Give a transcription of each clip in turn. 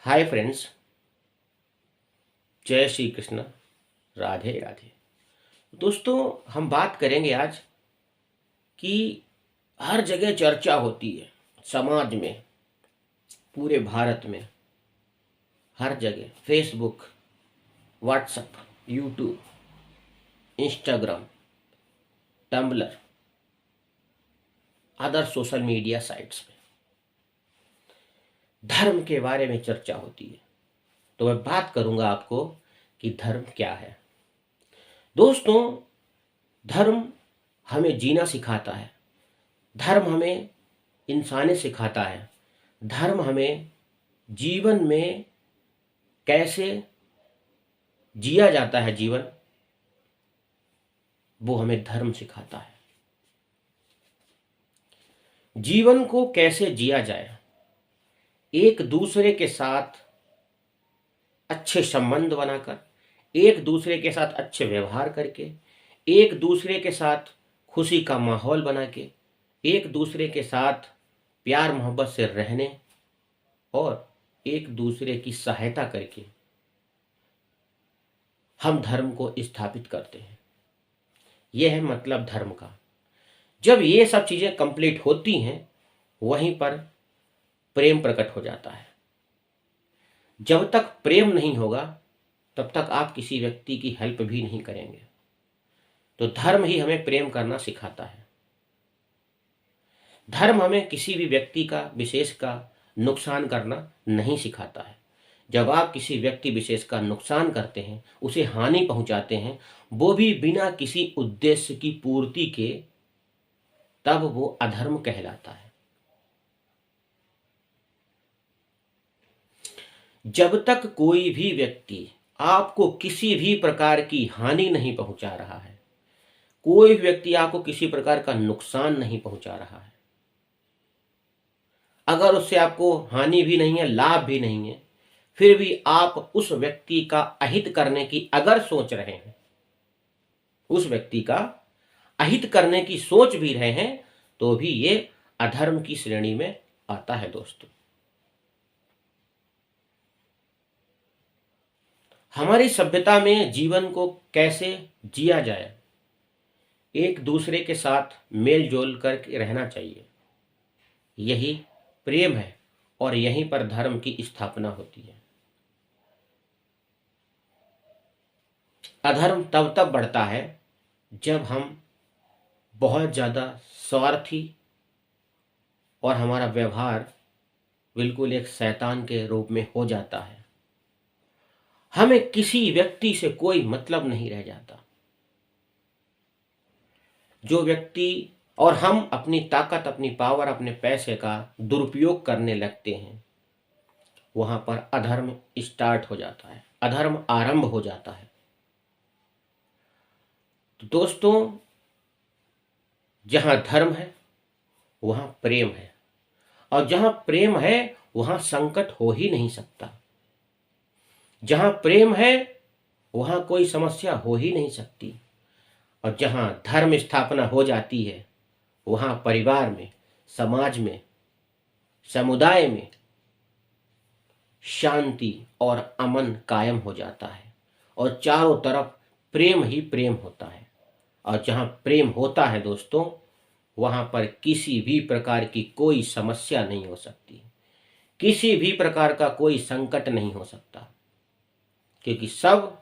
Hi friends, जय श्री कृष्ण, राधे राधे। दोस्तों, हम बात करेंगे आज कि हर जगह चर्चा होती है समाज में, पूरे भारत में, हर जगह Facebook, WhatsApp, YouTube, Instagram, Tumblr, other social media sites में धर्म के बारे में चर्चा होती है। तो मैं बात करूंगा आपको कि धर्म क्या है। दोस्तों, धर्म हमें जीना सिखाता है, धर्म हमें इंसानियत सिखाता है, धर्म हमें जीवन में कैसे जिया जाता है जीवन, वो हमें धर्म सिखाता है। जीवन को कैसे जिया जाए, एक दूसरे के साथ अच्छे संबंध बनाकर, एक दूसरे के साथ अच्छे व्यवहार करके, एक दूसरे के साथ खुशी का माहौल बना के, एक दूसरे के साथ प्यार मोहब्बत से रहने और एक दूसरे की सहायता करके हम धर्म को स्थापित करते हैं। यह है मतलब धर्म का। जब ये सब चीज़ें कंप्लीट होती हैं, वहीं पर प्रेम प्रकट हो जाता है। जब तक प्रेम नहीं होगा, तब तक आप किसी व्यक्ति की हेल्प भी नहीं करेंगे। तो धर्म ही हमें प्रेम करना सिखाता है। धर्म हमें किसी भी व्यक्ति का विशेष का नुकसान करना नहीं सिखाता है। जब आप किसी व्यक्ति विशेष का नुकसान करते हैं, उसे हानि पहुंचाते हैं, वो भी बिना किसी उद्देश्य की पूर्ति के, तब वो अधर्म कहलाता है। जब तक कोई भी व्यक्ति आपको किसी भी प्रकार की हानि नहीं पहुंचा रहा है, कोई व्यक्ति आपको किसी प्रकार का नुकसान नहीं पहुंचा रहा है, अगर उससे आपको हानि भी नहीं है, लाभ भी नहीं है, फिर भी आप उस व्यक्ति का अहित करने की अगर सोच रहे हैं, उस व्यक्ति का अहित करने की सोच भी रहे हैं, तो भी ये अधर्म की श्रेणी में आता है। दोस्तों, हमारी सभ्यता में जीवन को कैसे जिया जाए, एक दूसरे के साथ मेल जोल कर रहना चाहिए, यही प्रेम है और यहीं पर धर्म की स्थापना होती है। अधर्म तब तब बढ़ता है जब हम बहुत ज़्यादा स्वार्थी और हमारा व्यवहार बिल्कुल एक शैतान के रूप में हो जाता है। हमें किसी व्यक्ति से कोई मतलब नहीं रह जाता। जो व्यक्ति और हम अपनी ताकत, अपनी पावर, अपने पैसे का दुरुपयोग करने लगते हैं, वहां पर अधर्म स्टार्ट हो जाता है, अधर्म आरंभ हो जाता है। तो दोस्तों, जहां धर्म है वहां प्रेम है, और जहां प्रेम है वहां संकट हो ही नहीं सकता। जहां प्रेम है वहां कोई समस्या हो ही नहीं सकती। और जहां धर्म स्थापना हो जाती है, वहां परिवार में, समाज में, समुदाय में शांति और अमन कायम हो जाता है और चारों तरफ प्रेम ही प्रेम होता है। और जहां प्रेम होता है दोस्तों, वहां पर किसी भी प्रकार की कोई समस्या नहीं हो सकती, किसी भी प्रकार का कोई संकट नहीं हो सकता, क्योंकि सब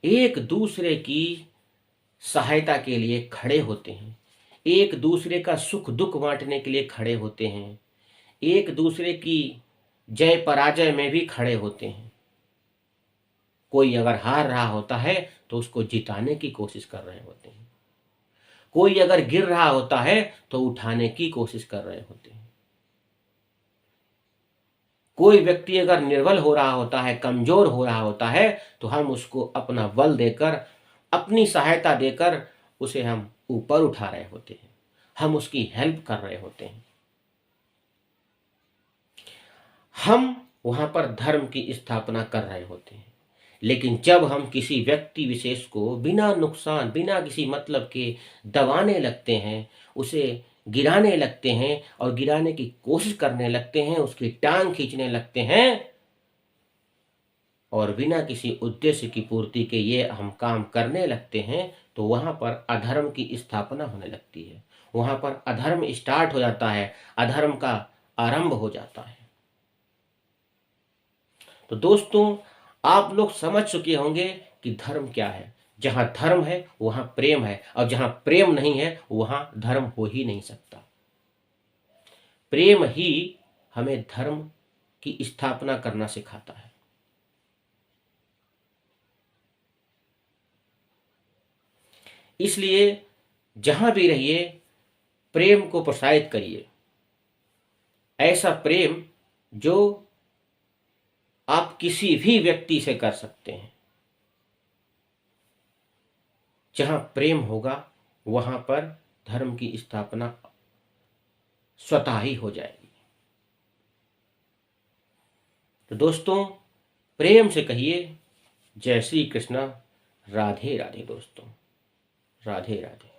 एक दूसरे की सहायता के लिए खड़े होते हैं, एक दूसरे का सुख दुख बांटने के लिए खड़े होते हैं, एक दूसरे की जय पराजय में भी खड़े होते हैं। कोई अगर हार रहा होता है तो उसको जिताने की कोशिश कर रहे होते हैं, कोई अगर गिर रहा होता है तो उठाने की कोशिश कर रहे होते हैं, कोई व्यक्ति अगर निर्बल हो रहा होता है, कमजोर हो रहा होता है, तो हम उसको अपना बल देकर, अपनी सहायता देकर उसे हम ऊपर उठा रहे होते हैं, हम उसकी हेल्प कर रहे होते हैं। हम वहां पर धर्म की स्थापना कर रहे होते हैं। लेकिन जब हम किसी व्यक्ति विशेष को बिना नुकसान, बिना किसी मतलब के दबाने लगते हैं, उसे गिराने लगते हैं और गिराने की कोशिश करने लगते हैं, उसकी टांग खींचने लगते हैं, और बिना किसी उद्देश्य की पूर्ति के ये हम काम करने लगते हैं, तो वहाँ पर अधर्म की स्थापना होने लगती है, वहाँ पर अधर्म स्टार्ट हो जाता है, अधर्म का आरंभ हो जाता है। तो दोस्तों, आप लोग समझ चुके होंगे कि धर्म क्या है। जहाँ धर्म है वहाँ प्रेम है, और जहाँ प्रेम नहीं है वहाँ धर्म हो ही नहीं सकता। प्रेम ही हमें धर्म की स्थापना करना सिखाता है। इसलिए जहां भी रहिए, प्रेम को प्रोत्साहित करिए। ऐसा प्रेम जो आप किसी भी व्यक्ति से कर सकते हैं। जहां प्रेम होगा वहां पर धर्म की स्थापना स्वतः ही हो जाएगी। तो दोस्तों, प्रेम से कहिए जय श्री कृष्णा, राधे राधे। दोस्तों, राधे राधे।